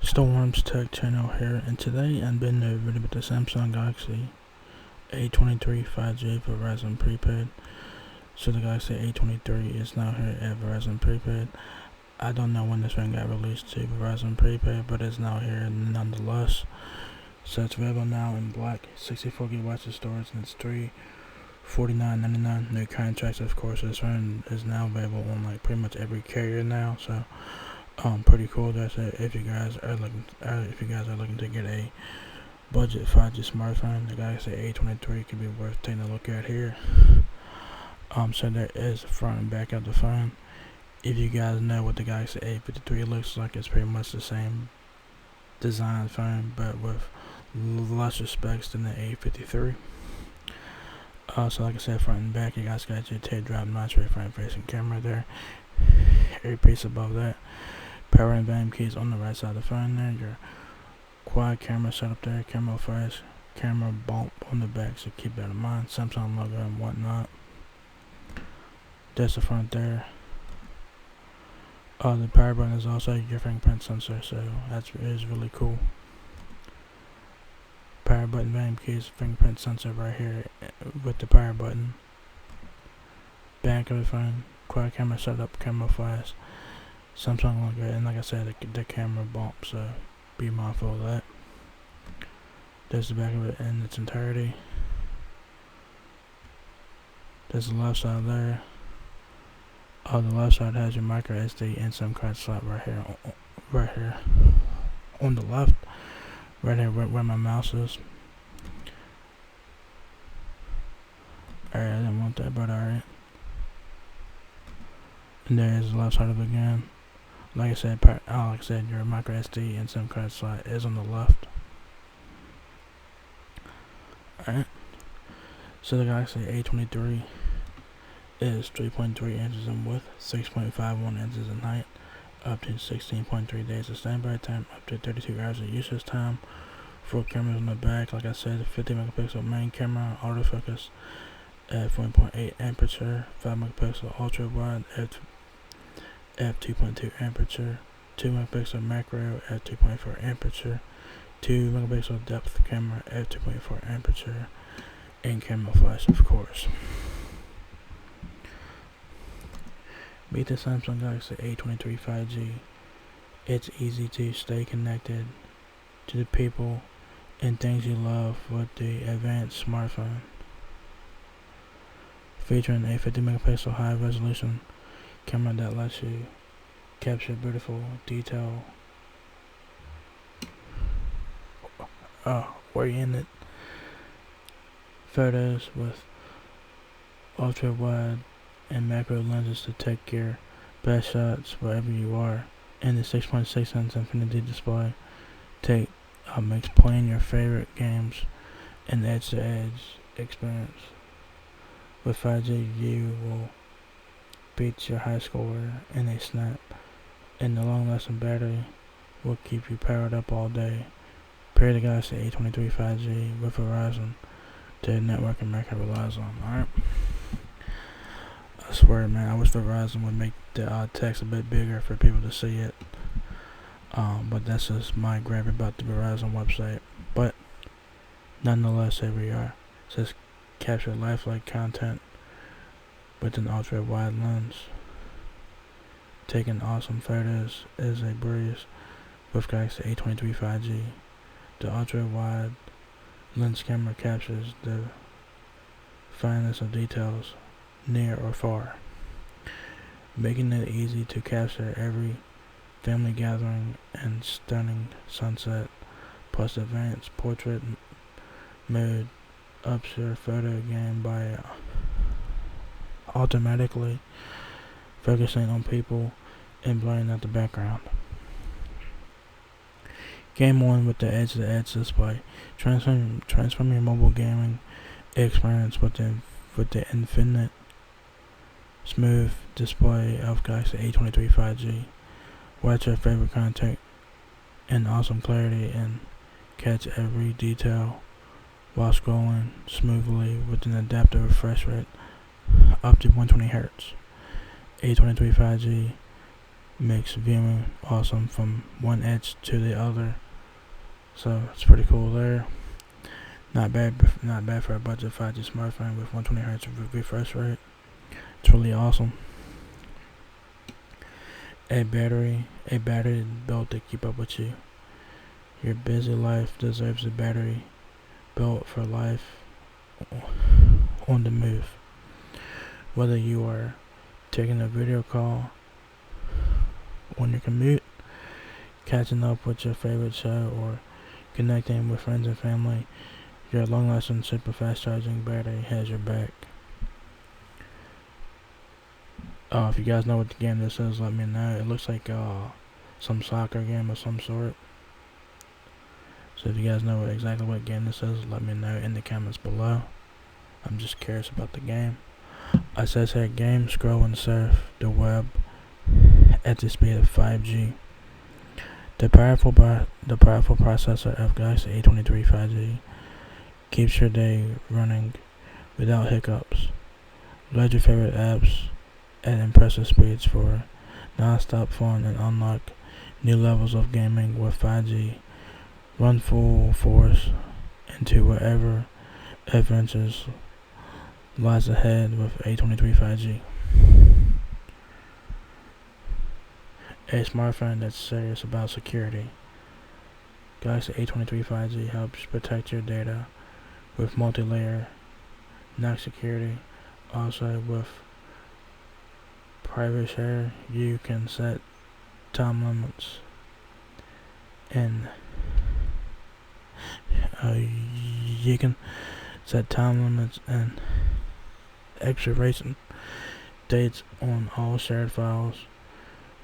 Storm's Tech channel here, and today I'm bringing a video about the Samsung Galaxy A23 5G Verizon Prepaid. So the Galaxy A23 is now here at Verizon Prepaid. I don't know when this phone got released to Verizon Prepaid, but it's now here nonetheless. So it's available now in black, 64 gigabytes of storage, and it's $349.99. No contracts, of course. This phone is now available on like pretty much every carrier now. So pretty cool. That's it. If you guys are looking to get a budget 5G smartphone, the Galaxy A23 could be worth taking a look at here. So there is the front and back of the phone. If you guys know what the Galaxy A53 looks like, it's pretty much the same design phone, but with lesser specs than the A53. So like I said, front and back, you guys got your teardrop notch for your front-facing camera there. Every piece above that. Power and volume keys on the right side of the phone there. Your quad camera setup there, camera flash, camera bump on the back, so keep that in mind. Samsung logo and whatnot. That's the front there. The power button is also your fingerprint sensor, so that is really cool. Power button, volume keys, fingerprint sensor right here with the power button. Back of the phone, quad camera setup, camera flash, Samsung logo, and like I said, the camera bump, so be mindful of that. There's the back of it in its entirety. There's the left side there. The left side has your micro SD and SIM card slot right here on the left, right here where my mouse is. Alright, I didn't want that, but alright. And there is the left side of it again. Like I said, your micro SD and SIM card slot is on the left. Alright. So the Galaxy A23 is 3.3 inches in width, 6.51 inches in height, up to 16.3 days of standby time, up to 32 hours of usage time. 4 cameras on the back, like I said, 50 megapixel main camera, autofocus at 4.8 aperture, 5 megapixel ultra wide f2.2 aperture, 2 megapixel macro f2.4 aperture, 2 megapixel depth camera f2.4 aperture, and camera flash, of course. Meet the Samsung Galaxy A23 5G. It's easy to stay connected to the people and things you love with the advanced smartphone. Featuring a 50 megapixel high resolution camera that lets you capture beautiful detail oriented photos with ultra wide and macro lenses to take your best shots wherever you are. And the 6.6 inch infinity display makes playing your favorite games an edge-to-edge experience. With 5G, you will beat your high score in a snap, and the long-lasting battery will keep you powered up all day. Pair the Galaxy A23 5G with Verizon, the network America relies on. Alright. I swear, man, I wish Verizon would make the text a bit bigger for people to see it. But that's just my gripe about the Verizon website. But nonetheless, here we are. It says capture lifelike content with an ultra wide lens. Taking awesome photos is a breeze with Galaxy A23 5G. The ultra wide lens camera captures the finest of details, near or far, making it easy to capture every family gathering and stunning sunset. Plus, advanced portrait mode ups your photo game by automatically focusing on people and blurring out the background. Game on with the edge-to-edge display. Transform your mobile gaming experience with the infinite smooth display of Galaxy A23 5G. Watch your favorite content in awesome clarity and catch every detail while scrolling smoothly with an adaptive refresh rate up to 120 Hz. A23 5G makes viewing awesome from one edge to the other. So it's pretty cool there. Not bad for a budget 5G smartphone with 120Hz refresh rate. It's really awesome. A battery built to keep up with you. Your busy life deserves a battery built for life on the move. Whether you are taking a video call on your commute, catching up with your favorite show, or connecting with friends and family, your long-lasting super fast-charging battery has your back. If you guys know what the game this is, let me know. It looks like some soccer game of some sort. So if you guys know exactly what game this is, let me know in the comments below. I'm just curious about the game. It says here, game, scroll and surf the web at the speed of 5G. The powerful processor of Galaxy A23 5G keeps your day running without hiccups. Load your favorite apps at impressive speeds for non-stop fun and unlock new levels of gaming with 5G. Run full force into whatever adventures lies ahead with A23 5G. A smartphone that's serious about security. Galaxy A23 5G helps protect your data with multi-layer NAC security. Also with private share, you can set time limits and expiration dates on all shared files,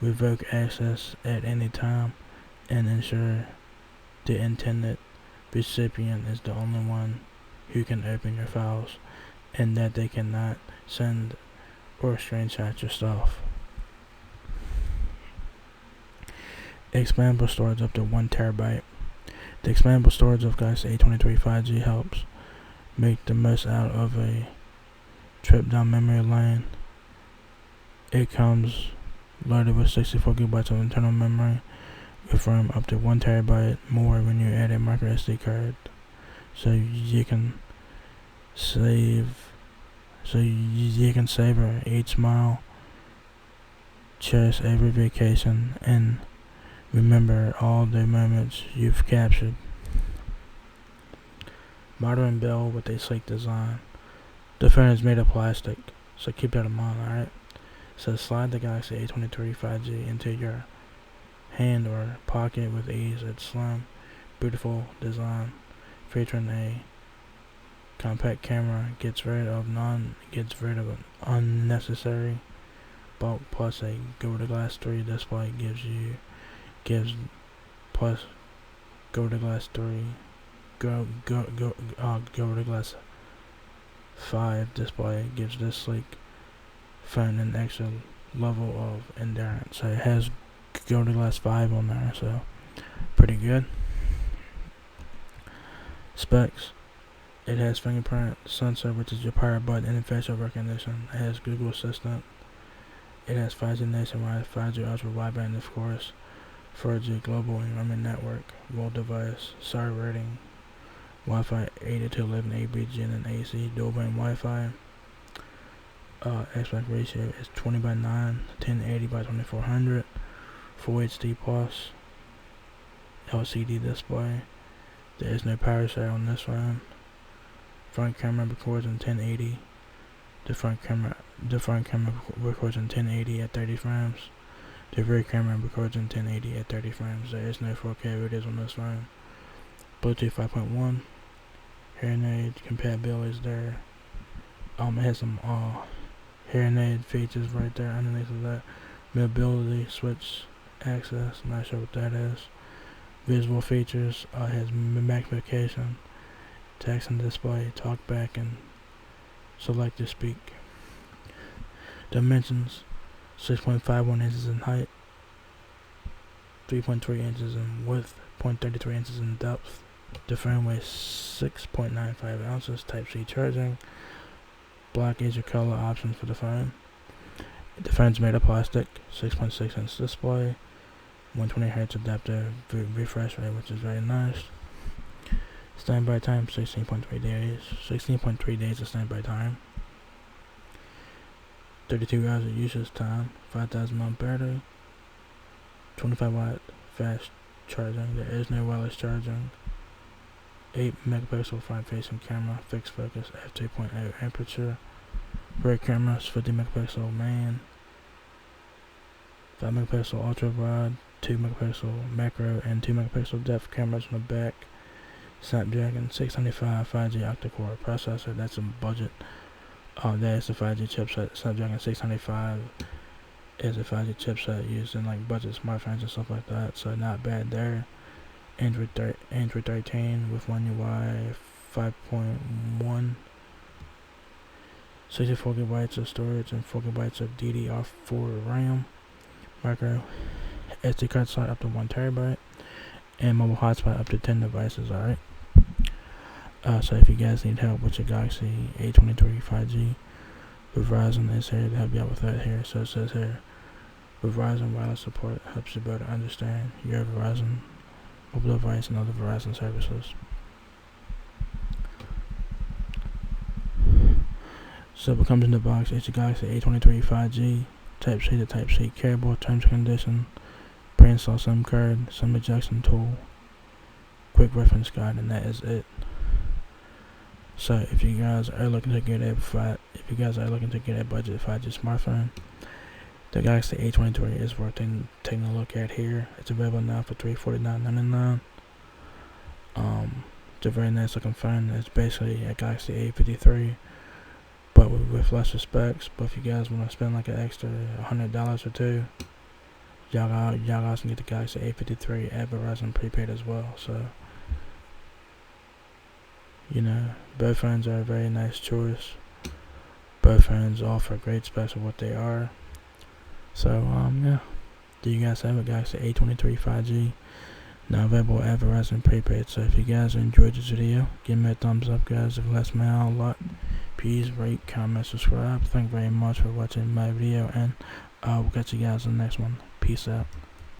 revoke access at any time, and ensure the intended recipient is the only one who can open your files and that they cannot send or screenshot your stuff. Expandable storage up to 1 terabyte. The expandable storage of Galaxy A23 5G helps make the most out of a trip down memory lane. It comes loaded with 64 gigabytes of internal memory with room up to 1 terabyte more when you add a micro SD card. So you can savor each mile, cherish every vacation, and remember all the moments you've captured. Modern build with a sleek design. The phone is made of plastic, so keep that in mind, alright? So slide the Galaxy A23 5G into your hand or pocket with ease. It's slim, beautiful design, featuring a compact camera, gets rid of unnecessary bulk, plus a Gorilla Glass 3 display gives Gorilla Glass 3 Gorilla Glass 5 display gives this sleek phone an extra level of endurance. So it has Gorilla Glass 5 on there, so pretty good. Specs. It has fingerprint sensor, which is your power button, and facial recognition. It has Google Assistant. It has 5G nationwide, 5G ultra wideband, of course, 4G global and roaming network, world device, SAR rating, Wi-Fi 802.11 ABG and AC, dual band Wi-Fi. Aspect ratio is 20:9, 1080x2400, Full HD plus, LCD display. There is no power share on this phone. Front camera records in 1080. The front camera records in 1080 at 30 frames. The rear camera records in 1080 at 30 frames. There is no 4K videos on this phone. Bluetooth 5.1. Hearing aid compatibility is there. It has some hearing aid features right there underneath of that. Mobility switch access. Not sure what that is. Visual features. Has magnification, text and display, talk back, and select to speak. Dimensions: 6.51 inches in height, 3.3 inches in width, 0.33 inches in depth. The phone weighs 6.95 ounces. Type-C charging. Black is your color option for the phone. The phone's made of plastic, 6.6-inch display, 120Hz adaptive refresh rate, which is very nice. Standby time 16.3 days. 16.3 days of standby time. 32 hours of usage time. 5,000 mAh battery. 25-watt fast charging. There is no wireless charging. 8 megapixel front-facing camera, fixed focus, f2.0 aperture. Rear cameras 50 megapixel main. 5 megapixel ultra wide. 2 megapixel macro and 2 megapixel depth cameras on the back. Snapdragon 695 5G octa-core processor. That's a budget. That is the 5G chipset. Snapdragon 695 is a 5G chipset used in like budget smartphones and stuff like that. So not bad there. Android 13 with One UI 5.1. 64 gigabytes of storage and 4 gigabytes of DDR4 RAM. Micro SD card slot up to 1 terabyte. And mobile hotspot up to 10 devices, alright? So if you guys need help with your Galaxy A23 5G, Verizon is here to help you out with that here. So it says here, Verizon wireless support helps you better understand your Verizon mobile device and other Verizon services. So what comes in the box is your Galaxy A23 5G, Type-C to Type-C cable, terms and conditions, pre-install SIM card, SIM ejection tool, quick reference guide, and that is it. So if you guys are looking to get a budget 5G smartphone, the Galaxy A23 is worth taking a look at here. It's available now for $349.99. It's a very nice looking phone. It's basically a Galaxy A53, but with lesser specs. But if you guys want to spend like an extra $100 or two, y'all guys can get the Galaxy A53 at Verizon Prepaid as well. So, you know, both phones are a very nice choice. Both phones offer great specs of what they are. So, yeah. Do you guys have a Galaxy A23 5G? Now available at Verizon Prepaid. So if you guys enjoyed this video, give me a thumbs up, guys. If it lets me out a lot, please rate, comment, subscribe. Thank you very much for watching my video, and we'll catch you guys in the next one. Peace out.